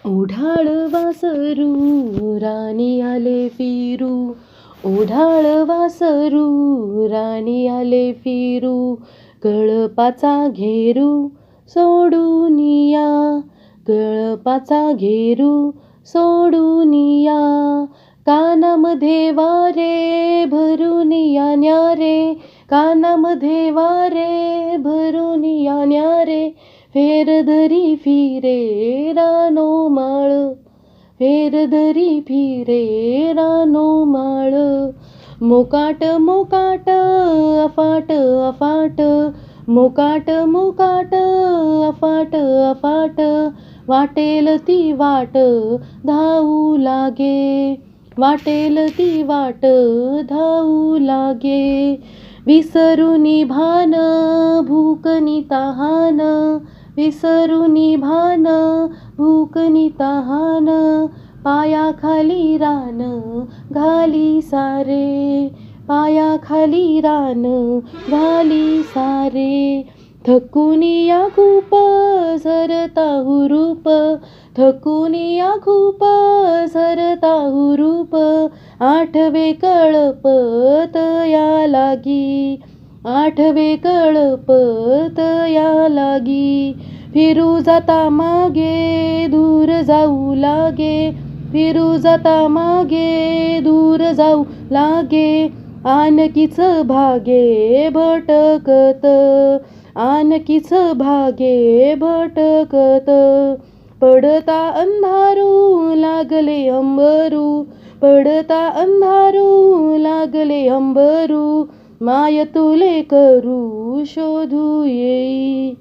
ओढाळ वासरू राणी आले फिरू, ओढाळ वासरू राणी आले फिरू, कळपाचा घेरू सोडून या, कळपाचा घेरू सोडून या. कानामध्ये वारे भरून या न्यारे, कानामध्ये वारे भरून या न्यारे, फेरधरी फिरे रानो माळ, फेरधरी फिरे रानो माळ. मोकाट मोकाट अफाट अफाट, मोकाट मोकाट अफाट अफाट, वाटेल ती वाट धावू लागे, वाटेल ती वाट धावू लागे. विसरुनी भान भूकनी तहान, विसरुनी भान भूकनी तहान, पायाखाली रान घाली सारे, पायाखाली रान घाली सारे. थकुनी या खूप सरता हुरूप, थकुनी या खूप सरता हुरूप, आठवे कळपत या लागी, आठवे कळपत या लागी. फिरू जाता मागे दूर जाऊ लागे, फिरू जाता मागे दूर जाऊ लागे, आणखीच भागे भटकत, आणखीच भागे भटकत. पडता अंधारू लागले अंबरू, पडता अंधारू लागले अंबरू, माय तुले करू शोधू येई.